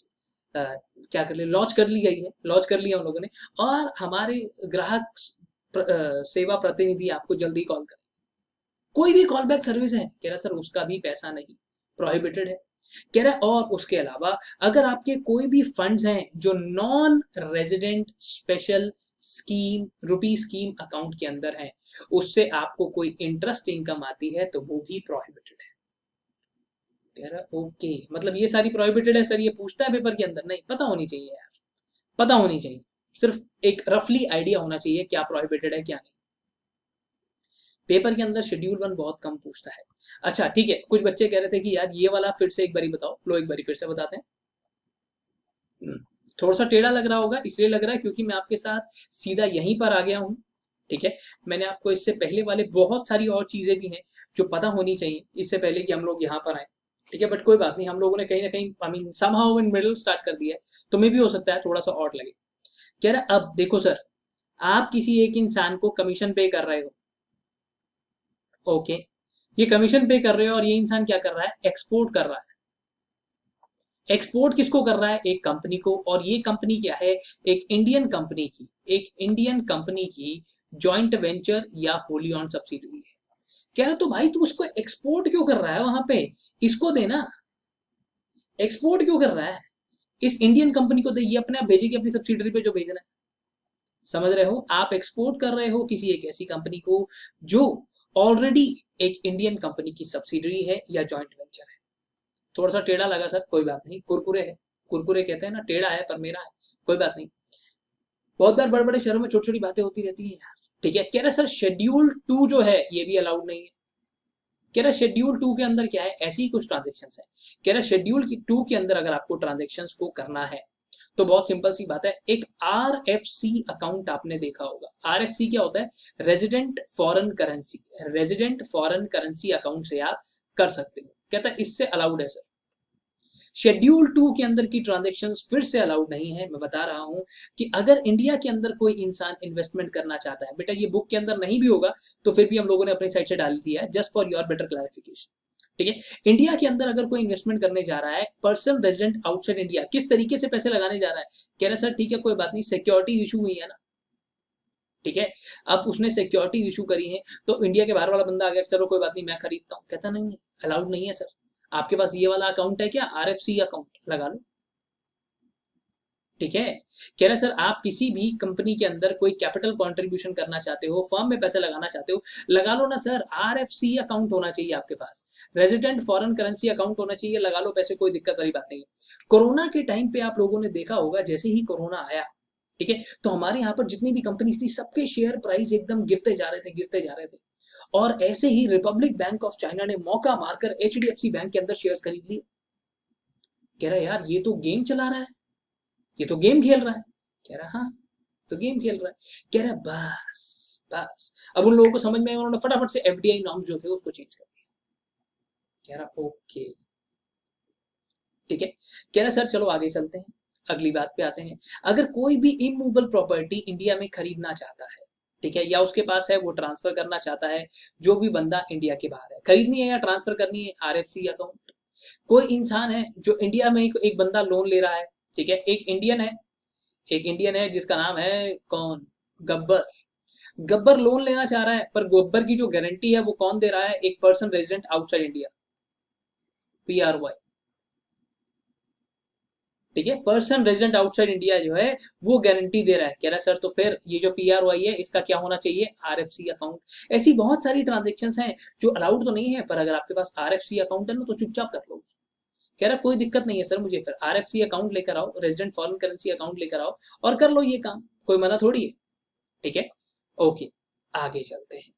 क्या कर ले लॉन्च कर ली गई है, लॉन्च कर लिया उन लोगों ने, और हमारे ग्राहक सेवा प्रतिनिधि आपको जल्दी कॉल कर, कोई भी कॉल बैक सर्विस है, कह रहा सर उसका भी पैसा नहीं, प्रोहिबिटेड है। कह रहा है और उसके अलावा अगर आपके कोई भी फंड्स हैं जो नॉन रेजिडेंट स्पेशल स्कीम रुपी स्कीम अकाउंट के अंदर है, उससे आपको कोई इंटरेस्ट इनकम आती है तो वो भी प्रोहिबिटेड है। कह रहा ओके, मतलब ये सारी प्रोहिबिटेड है सर, ये पूछता है पेपर के अंदर, नहीं पता होनी चाहिए यार, पता होनी चाहिए, सिर्फ एक रफली आइडिया होना चाहिए क्या प्रोहिबिटेड है क्या नहीं। पेपर के अंदर शेड्यूल 1 बहुत कम पूछता है। अच्छा ठीक है, कुछ बच्चे कह रहे थे कि यार ये वाला फिर से एक बारी बताओ, लो एक बारी फिर से बताते हैं। थोड़ा सा टेढ़ा लग रहा होगा, इसलिए लग रहा है क्योंकि मैं आपके साथ सीधा यहीं पर आ गया हूँ। ठीक है, मैंने आपको इससे पहले वाले बहुत सारी और चीजें भी हैं जो पता होनी चाहिए इससे पहले कि हम लोग यहाँ पर आए। ठीक है, बट कोई बात नहीं, हम लोगों ने कहीं ना कहीं I mean somehow in middle start कर दिया है, तो मे भी हो सकता है थोड़ा सा ऑड लगे। कह रहा अब देखो सर, आप किसी एक इंसान को कमीशन पे कर रहे हो, ओके, ये कमीशन पे कर रहे हो और ये इंसान क्या कर रहा है, एक्सपोर्ट कर रहा है। एक्सपोर्ट किसको कर रहा है, एक कंपनी को, और ये कंपनी क्या है, एक इंडियन कंपनी की, एक इंडियन कंपनी की जॉइंट वेंचर या होली ऑन सब्सिडरी है। कह रहा तो भाई तू उसको एक्सपोर्ट क्यों कर रहा है, वहां पे इसको देना, एक्सपोर्ट क्यों कर रहा है, इस इंडियन कंपनी को दे, ये अपने आप भेजेगी अपनी सब्सिडरी पे जो भेजना है। समझ रहे हो, आप एक्सपोर्ट कर रहे हो किसी एक ऐसी कंपनी को जो ऑलरेडी एक इंडियन कंपनी की सब्सिडरी है या जॉइंट वेंचर है। थोड़ा सा टेढ़ा लगा सर, कोई बात नहीं, कुरकुरे है, कुरकुरे कहते हैं ना, टेढ़ा है पर मेरा है, कोई बात नहीं। बहुत बार बड़े बड़े शहरों में छोटी छोटी बातें होती रहती हैं यार। ठीक है, कह रहा सर शेड्यूल 2 जो है ये भी अलाउड नहीं है। कह रहा शेड्यूल 2 के अंदर क्या है, ऐसी कुछ ट्रांजेक्शन है, कह रहा शेड्यूल 2 के अंदर अगर आपको ट्रांजेक्शन को करना है तो बहुत सिंपल सी बात है, एक RFC अकाउंट आपने देखा होगा, RFC क्या होता है, resident foreign currency, resident foreign currency account से आप कर सकते हो। कहता है इससे अलाउड है सर, शेड्यूल 2 के अंदर की ट्रांजेक्शन्स फिर से अलाउड नहीं है। मैं बता रहा हूं कि अगर इंडिया के अंदर कोई इंसान इन्वेस्टमेंट करना चाहता है, बेटा ये बुक के अंदर नहीं भी होगा तो फिर भी हम लोगों ने अपनी साइड से डाल दिया है just for your better clarification. ठीक है, इंडिया के अंदर अगर कोई इन्वेस्टमेंट करने जा रहा है, पर्सन रेजिडेंट आउटसाइड इंडिया किस तरीके से पैसे लगाने जा रहा है, कह रहा है सर ठीक है कोई बात नहीं, सिक्योरिटी इशू हुई है ना, ठीक है, अब उसने सिक्योरिटी इशू करी है तो इंडिया के बाहर वाला बंदा आ गया, चलो कोई बात नहीं मैं खरीदता हूँ, कहता नहीं अलाउड नहीं है सर, आपके पास ये वाला अकाउंट है क्या, RFC अकाउंट लगा लो। ठीक है, कह रहा सर आप किसी भी कंपनी के अंदर कोई कैपिटल कंट्रीब्यूशन करना चाहते हो, फर्म में पैसे लगाना चाहते हो, लगा लो ना सर, RFC अकाउंट होना चाहिए आपके पास, रेजिडेंट फॉरेन करेंसी अकाउंट होना चाहिए, लगा लो पैसे, कोई दिक्कत वाली बात नहीं है। कोरोना के टाइम पे आप लोगों ने देखा होगा, जैसे ही कोरोना आया, ठीक है, तो हमारे यहाँ पर जितनी भी कंपनीज थी सबके शेयर प्राइस एकदम गिरते जा रहे थे, गिरते जा रहे थे, और ऐसे ही रिपब्लिक बैंक ऑफ चाइना ने मौका मारकर HDFC बैंक के अंदर शेयर्स खरीद लिए। कह रहा है यार ये तो गेम चला रहा है, ये तो गेम खेल रहा है, कह रहा हाँ तो गेम खेल रहा है, कह रहा बस बस, अब उन लोगों को समझ में, उन्होंने फटाफट से FDI नॉर्म्स जो थे उसको चेंज कर दिया। कह रहा ओके, ठीक है, कह रहा सर चलो आगे चलते हैं, अगली बात पे आते हैं। अगर कोई भी इमूवेबल प्रॉपर्टी इंडिया में खरीदना चाहता है, ठीक है, या उसके पास है वो ट्रांसफर करना चाहता है, जो भी बंदा इंडिया के बाहर है, खरीदनी है या ट्रांसफर करनी है, RFC अकाउंट। कोई इंसान है जो इंडिया में एक बंदा लोन ले रहा है, ठीक है, एक इंडियन है, एक इंडियन है जिसका नाम है कौन, गब्बर, गब्बर लोन लेना चाह रहा है, पर गब्बर की जो गारंटी है वो कौन दे रहा है, एक person resident outside India, PRY। ठीक है, पर्सन रेजिडेंट आउटसाइड इंडिया जो है वो गारंटी दे रहा है, कह रहा है सर तो फिर ये जो PRY है इसका क्या होना चाहिए, RFC अकाउंट। ऐसी बहुत सारी ट्रांजेक्शन हैं जो अलाउड तो नहीं है, पर अगर आपके पास RFC अकाउंट है ना तो चुपचाप कर लो। कह रहा कोई दिक्कत नहीं है सर, मुझे फिर RFC अकाउंट लेकर आओ, रेजिडेंट फॉरेन करेंसी अकाउंट लेकर आओ और कर लो ये काम, कोई मना थोड़ी है। ठीक है, ओके, आगे चलते हैं।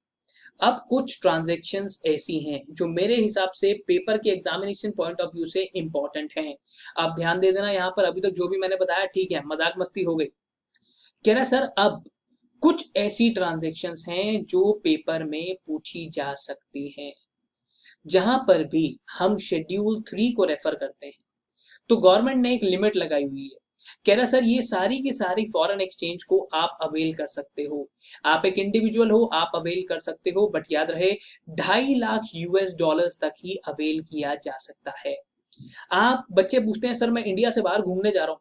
अब कुछ ट्रांजैक्शंस ऐसी हैं जो मेरे हिसाब से पेपर के एग्जामिनेशन पॉइंट ऑफ व्यू से इंपॉर्टेंट हैं। आप ध्यान दे देना यहाँ पर, अभी तक जो भी मैंने बताया ठीक है, मजाक मस्ती हो गई। कह रहा सर अब कुछ ऐसी ट्रांजैक्शंस हैं जो पेपर में पूछी जा सकती हैं, जहां पर भी हम शेड्यूल 3 को रेफर करते हैं। तो गवर्नमेंट ने एक लिमिट लगाई हुई है। कह रहा सर ये सारी की सारी फॉरेन एक्सचेंज को आप अवेल कर सकते हो। आप एक इंडिविजुअल हो, आप अवेल कर सकते हो, बट याद रहे 2.5 लाख यूएस डॉलर्स तक ही अवेल किया जा सकता है। आप बच्चे पूछते हैं सर मैं इंडिया से बाहर घूमने जा रहा हूँ,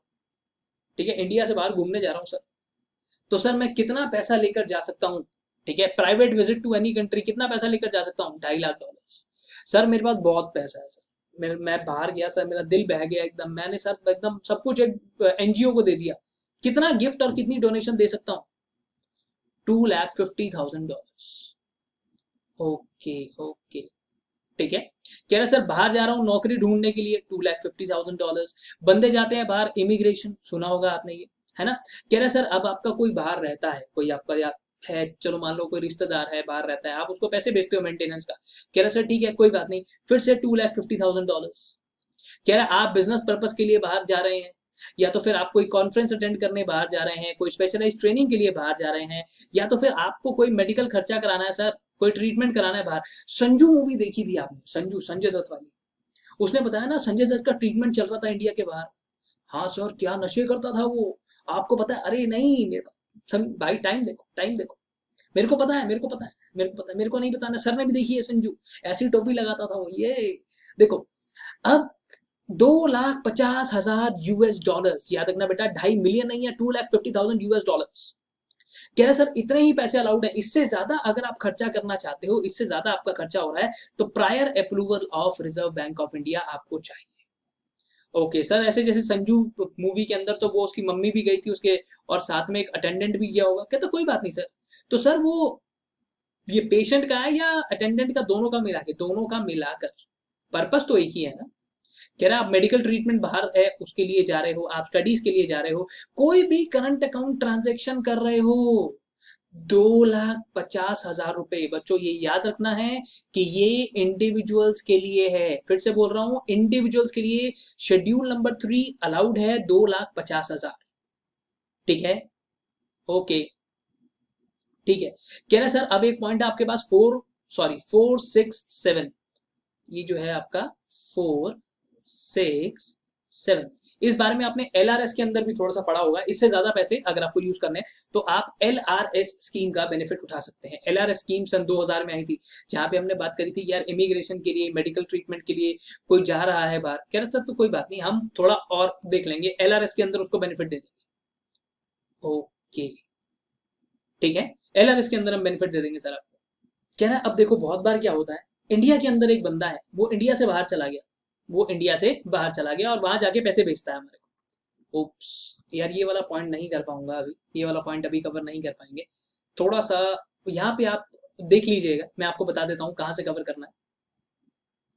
ठीक है, इंडिया से बाहर घूमने जा रहा हूँ सर, तो सर मैं कितना पैसा लेकर जा सकता हूँ? ठीक है, private visit to any country कितना पैसा लेकर जा सकता हूँ? 2.5 लाख डॉलर। सर मेरे पास बहुत पैसा है सर, मैं बाहर गया सर, मेरा दिल बह गया एकदम, मैंने सर एकदम सब कुछ एक एनजीओ को दे दिया। कितना गिफ्ट और कितनी डोनेशन दे सकता हूँ? $250,000। ओके ओके, ठीक है। कह रहा सर बाहर जा रहा हूँ नौकरी ढूंढने के लिए, $250,000। बंदे जाते हैं बाहर इमिग्रेशन, सुना होगा आपने ये, है ना। कह रहा सर अब आपका कोई बाहर रहता है, कोई आपका या है, चलो मान लो कोई रिश्तेदार है बाहर रहता है, आप उसको पैसे भेजते हो मेंटेनेंस का। कह रहा सर ठीक है कोई बात नहीं, फिर से $250,000। कह रहा आप बिजनेस पर्पस के लिए बाहर जा रहे हैं, या तो फिर आप कोई कॉन्फ्रेंस अटेंड करने बाहर जा रहे हैं, कोई स्पेशलाइज ट्रेनिंग के लिए बाहर जा रहे हैं, या तो फिर आपको कोई मेडिकल खर्चा कराना है सर, कोई ट्रीटमेंट कराना है बाहर। संजू मूवी देखी थी आपने? संजू, संजय दत्त वाली, उसने बताया ना संजय दत्त का ट्रीटमेंट चल रहा था इंडिया के बाहर। हाँ सर क्या नशे करता था वो, आपको पता है? अरे नहीं मेरे पास भाई, टाइम देखो, टाइम देखो, मेरे को पता है, मेरे को पता है, मेरे को पता है, मेरे को नहीं बताना, सर ने भी देखी है संजू, ऐसी टोपी लगाता था वो, ये देखो। अब 2,50,000 यूएस डॉलर्स, याद रखना बेटा, 2.5 मिलियन नहीं है, 2,50,000 यूएस डॉलर्स। कह रहे सर इतने ही पैसे अलाउड है, इससे ज्यादा अगर आप खर्चा करना चाहते हो, इससे ज्यादा आपका खर्चा हो रहा है, तो prior approval of reserve bank of India आपको चाहिए। ओके सर, ऐसे जैसे संजू मूवी के अंदर तो वो उसकी मम्मी भी गई थी उसके, और साथ में एक अटेंडेंट भी गया होगा, कहता कोई बात नहीं सर। तो सर वो ये पेशेंट का है या अटेंडेंट का, दोनों का मिला के, दोनों का मिलाकर पर्पस तो एक ही है ना। कह रहा आप मेडिकल ट्रीटमेंट बाहर है उसके लिए जा रहे हो, आप स्टडीज के लिए जा रहे हो, कोई भी करंट अकाउंट ट्रांजेक्शन कर रहे हो, 2,50,000 रुपए। बच्चों ये याद रखना है कि ये इंडिविजुअल्स के लिए है, फिर से बोल रहा हूं, इंडिविजुअल्स के लिए शेड्यूल नंबर 3 अलाउड है 2,50,000। ठीक है, ओके, ठीक है। कह रहा सर अब एक पॉइंट है आपके पास, 4 6 7, ये जो है आपका 4 6 7, इस बारे में आपने एलआरएस के अंदर भी थोड़ा सा पढ़ा होगा। इससे ज्यादा पैसे अगर आपको यूज करने हैं तो आप एलआरएस स्कीम का बेनिफिट उठा सकते हैं। एलआरएस स्कीम सन 2000 में आई थी, जहां पे हमने बात करी थी यार इमिग्रेशन के लिए, मेडिकल ट्रीटमेंट के लिए कोई जा रहा है बाहर, कह रहे सर तो कोई बात नहीं, हम थोड़ा और देख लेंगे, एलआरएस के अंदर उसको बेनिफिट दे देंगे। ओके, ठीक है, एलआरएस के अंदर हम बेनिफिट दे देंगे सर आपको। कह रहा है अब देखो बहुत बार क्या होता है, इंडिया के अंदर एक बंदा है, वो इंडिया से बाहर चला गया, वो इंडिया से बाहर चला गया और वहां जाके पैसे भेजता है हमारे को। ओप्स, यार ये वाला पॉइंट नहीं कर पाऊंगा अभी, ये वाला पॉइंट अभी कवर नहीं कर पाएंगे, थोड़ा सा यहाँ पे आप देख लीजिएगा, मैं आपको बता देता हूँ कहाँ से कवर करना है।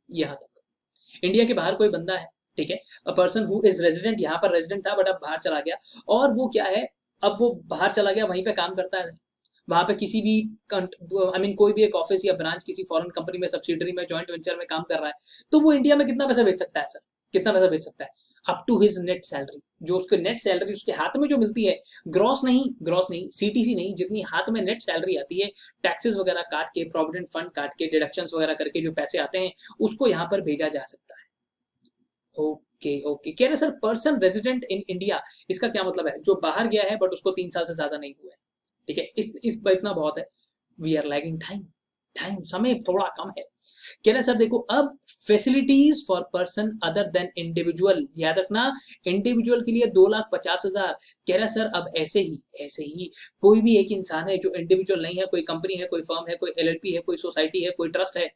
यहाँ तक इंडिया के बाहर कोई बंदा है, ठीक है, a person who is resident, यहाँ पर रेजिडेंट था बट अब बाहर चला गया, और वो क्या है, अब वो बाहर चला गया, वहीं पे काम करता है, वहां पे किसी भी आई मीन कोई भी एक ऑफिस या ब्रांच किसी फॉरेन कंपनी में, सब्सिडरी में, जॉइंट वेंचर में काम कर रहा है, तो वो इंडिया में कितना पैसा भेज सकता है सर? कितना पैसा भेज सकता है? Up to his net salary, जो उसके नेट सैलरी उसके हाथ में जो मिलती है, ग्रॉस नहीं, ग्रॉस नहीं, सीटीसी नहीं, जितनी हाथ में नेट सैलरी आती है, टैक्सेस वगैरह काट के, प्रोविडेंट फंड काट के, डिडक्शंस वगैरह करके जो पैसे आते हैं, उसको यहाँ पर भेजा जा सकता है। ओके ओके, कह रहे sir person resident in India, इसका क्या मतलब है? जो बाहर गया है बट उसको 3 साल से ज्यादा नहीं हुआ है, ठीक है, इस इतना बहुत है। We are lagging time, time समय थोड़ा कम है। कह रहे सर देखो अब facilities for person other than individual, याद रखना, इंडिविजुअल के लिए 2,50,000। कह रहा सर अब ऐसे ही कोई भी एक इंसान है जो इंडिविजुअल नहीं है, कोई कंपनी है, कोई फर्म है, कोई एलएलपी है, कोई सोसाइटी है, कोई ट्रस्ट है,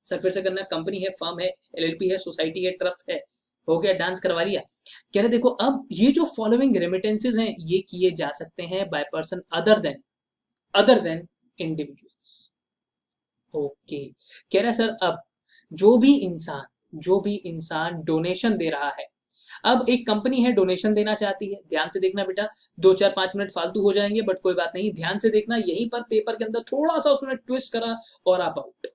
सर फिर से करना, कंपनी है, फर्म है, एलएलपी है, सोसाइटी है, ट्रस्ट है, हो गया, डांस करवा लिया। कह रहे देखो अब ये जो फॉलोइंग रेमिटेंसेज हैं ये किए जा सकते हैं by person other then individuals. Okay, कह रहा है सर अब जो भी इंसान डोनेशन दे रहा है, अब एक कंपनी है डोनेशन देना चाहती है, ध्यान से देखना बेटा, 2 4 5 मिनट फालतू हो जाएंगे बट कोई बात नहीं, ध्यान से देखना, यहीं पर पेपर के अंदर थोड़ा सा उसने ट्विस्ट करा और आप आउट।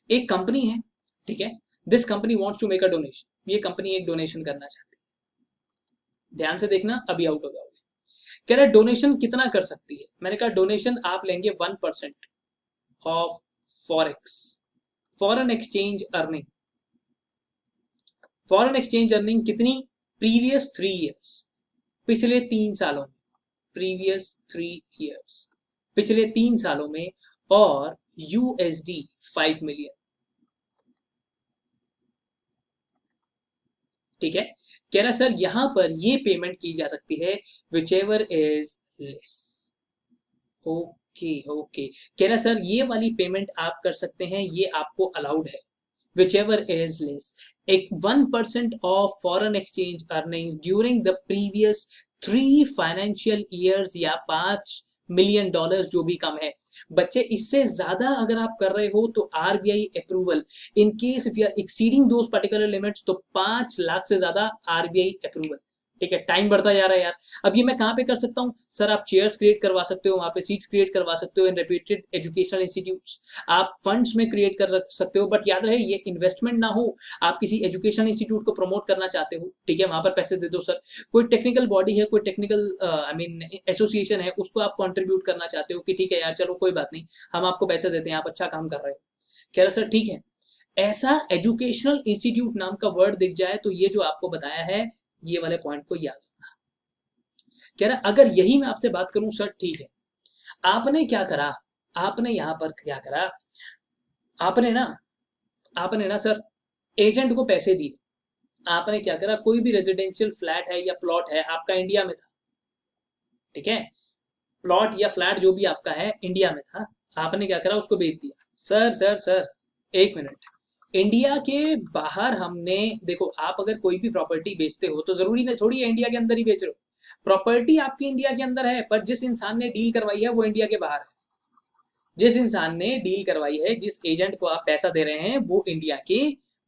एक कंपनी है, ठीक है, this company wants to make a donation, ये कंपनी एक डोनेशन करना चाहती है, ध्यान से देखना, अभी आउट हो जाओगे। कह रहा है डोनेशन कितना कर सकती है, मैंने कहा डोनेशन आप लेंगे 1% of forex, foreign exchange earning, foreign exchange earning कितनी, प्रीवियस 3 ईयर्स, पिछले 3 सालों में, प्रीवियस 3 ईयर्स, पिछले 3 सालों में, और यूएसडी 5 मिलियन, ठीक है। कह रहा सर यहां पर ये पेमेंट की जा सकती है which ever is less, okay okay, कह रहा सर ये वाली पेमेंट आप कर सकते हैं, ये आपको अलाउड है, विच एवर इज लेस, एक 1% of foreign exchange earning during the previous 3 financial years, या $5 मिलियन जो भी कम है। बच्चे इससे ज्यादा अगर आप कर रहे हो तो RBI approval, in case if you are exceeding those particular limits, तो 5 लाख से ज्यादा आरबीआई अप्रूवल, ठीक है। टाइम बढ़ता जा रहा है यार। अब ये मैं कहाँ पे कर सकता हूँ सर, आप चेयर्स क्रिएट करवा सकते हो, वहां पे सीट्स क्रिएट करवा सकते हो इन रेप्यूटेड एजुकेशनल इंस्टीट्यूट्स, आप फंड्स में क्रिएट कर सकते हो, बट याद रहे ये इन्वेस्टमेंट ना हो, आप किसी एजुकेशन इंस्टीट्यूट को प्रमोट करना चाहते हो, ठीक है, वहां पर पैसे दे दो सर। कोई टेक्निकल बॉडी है, कोई टेक्निकल आई मीन एसोसिएशन है, उसको आप कॉन्ट्रीब्यूट करना चाहते हो कि ठीक है यार चलो कोई बात नहीं, हम आपको पैसे देते हैं, आप अच्छा काम कर रहे हो, कह रहे सर ठीक है। ऐसा एजुकेशनल इंस्टीट्यूट नाम का वर्ड दिख जाए तो ये जो आपको बताया है, ये वाले पॉइंट को याद रखना। कह रहा अगर यही मैं आपसे बात करूं सर, ठीक है, आपने क्या करा, आपने यहां पर क्या करा, आपने ना आपने ना सर एजेंट को पैसे दिए, आपने क्या करा, कोई भी रेजिडेंशियल फ्लैट है या प्लॉट है आपका इंडिया में था, ठीक है, प्लॉट या फ्लैट जो भी आपका है इंडिया में था, आपने क्या करा, उसको बेच दिया। सर 1 मिनट, इंडिया के बाहर हमने, देखो आप अगर कोई भी प्रॉपर्टी बेचते हो तो जरूरी नहीं थोड़ी है इंडिया के अंदर ही बेच रहे हो, प्रॉपर्टी आपकी इंडिया के अंदर है, पर जिस इंसान ने डील करवाई है वो इंडिया के बाहर है, जिस इंसान ने डील करवाई है, जिस एजेंट को आप पैसा दे रहे हैं वो इंडिया के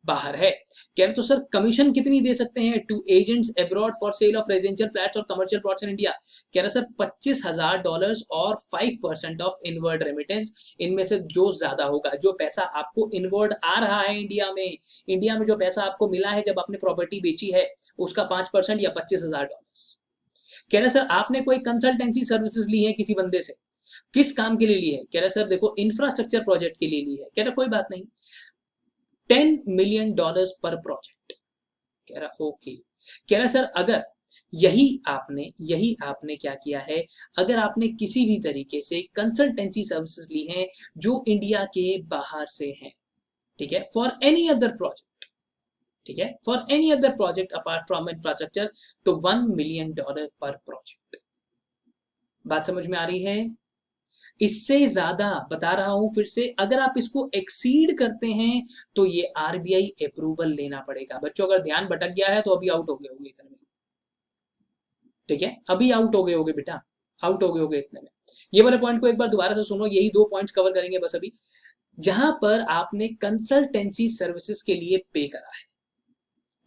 बाहर है। कह रहे तो सर कमीशन कितनी दे सकते हैं to agents abroad for sale of residential flats और कमर्शियल प्लॉट्स इन इंडिया, कह रहे सर $25,000 और 5% ऑफ इनवर्ड रेमिटेंस, इनमें से जो ज्यादा होगा, जो पैसा आपको इनवर्ड आ रहा है इंडिया में जो पैसा आपको मिला है जब आपने प्रॉपर्टी बेची है, उसका 5% या $25,000। कह रहे सर आपने कोई कंसल्टेंसी सर्विसेज ली है किसी बंदे से, किस काम के लिए ली है, कह रहा सर देखो इंफ्रास्ट्रक्चर प्रोजेक्ट के लिए ली है, कह रहा कोई बात नहीं, $10 मिलियन पर प्रोजेक्ट, कह रहा ओके। कह रहा सर अगर यही आपने क्या किया है, अगर आपने किसी भी तरीके से कंसल्टेंसी सर्विसेज ली हैं जो इंडिया के बाहर से हैं, ठीक है, फॉर एनी अदर प्रोजेक्ट, ठीक है, for any other project apart from infrastructure, तो $1 मिलियन पर प्रोजेक्ट। बात समझ में आ रही है? इससे ज्यादा बता रहा हूं फिर से, अगर आप इसको एक्सीड करते हैं तो ये आरबीआई अप्रूवल लेना पड़ेगा। बच्चों अगर ध्यान भटक गया है तो अभी आउट हो गए होंगे इतने में, ठीक है, अभी आउट हो गए होंगे बेटा, आउट हो गए होंगे इतने में। ये वाले पॉइंट को एक बार दोबारा से सुनो, यही 2 पॉइंट्स कवर करेंगे बस अभी। जहां पर आपने कंसल्टेंसी सर्विसेज के लिए पे करा है,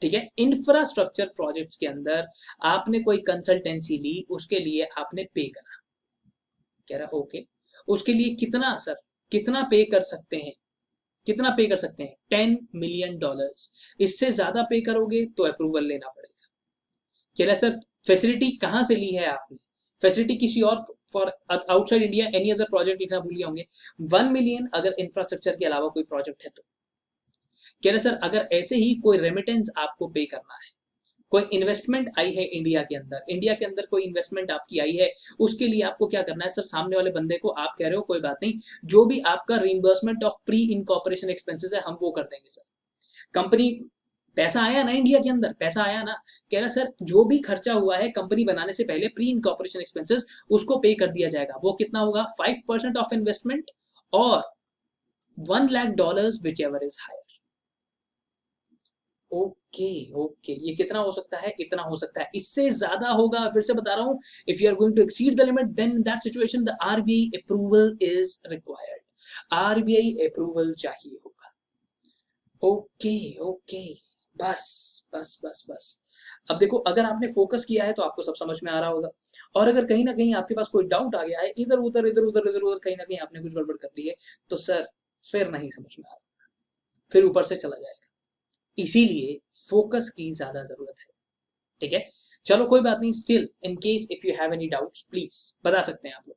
ठीक है, इंफ्रास्ट्रक्चर प्रोजेक्ट्स के अंदर आपने कोई कंसल्टेंसी ली, उसके लिए आपने पे करा, कह रहा ओके, उसके लिए कितना सर, कितना पे कर सकते हैं, कितना पे कर सकते हैं, $10 मिलियन, इससे ज्यादा पे करोगे तो अप्रूवल लेना पड़ेगा। कह रहा सर फैसिलिटी कहां से ली है आपने, फैसिलिटी किसी और for outside India any other project लिखना भूल गए होंगे, 1 मिलियन अगर इंफ्रास्ट्रक्चर के अलावा कोई प्रोजेक्ट है तो। कह रहे सर अगर ऐसे ही कोई रेमिटेंस आपको पे करना है, कोई इन्वेस्टमेंट आई है इंडिया के अंदर कोई इन्वेस्टमेंट आपकी आई है, उसके लिए आपको क्या करना है सर, सामने वाले बंदे को आप कह रहे हो कोई बात नहीं, जो भी आपका reimbursement of pre incorporation expenses है हम वो कर देंगे सर। कंपनी, पैसा आया ना इंडिया के अंदर, पैसा आया ना, कह रहा सर जो भी खर्चा हुआ है कंपनी बनाने से पहले प्री इनकॉर्पोरेशन एक्सपेंसेस, उसको पे कर दिया जाएगा। वो कितना होगा, 5% ऑफ इन्वेस्टमेंट और $1 lakh whichever is higher. Okay okay, ये कितना हो सकता है, इतना हो सकता है, इससे ज्यादा होगा, फिर से बता रहा हूं, if you are going to exceed the limit then in that situation the RBI approval is required, RBI approval चाहिए होगा। ओके ओके, बस बस बस बस, अब देखो, अगर आपने फोकस किया है तो आपको सब समझ में आ रहा होगा, और अगर कहीं ना कहीं आपके पास कोई डाउट आ गया है, इधर उधर इधर उधर इधर उधर कहीं ना कहीं आपने कुछ गड़बड़ कर ली है, तो सर फिर नहीं समझ में आ रहा, फिर ऊपर से चला जाएगा। इसीलिए फोकस की ज्यादा जरूरत है। ठीक है, चलो कोई बात नहीं, still in case if you have any doubts please बता सकते हैं आप लोग।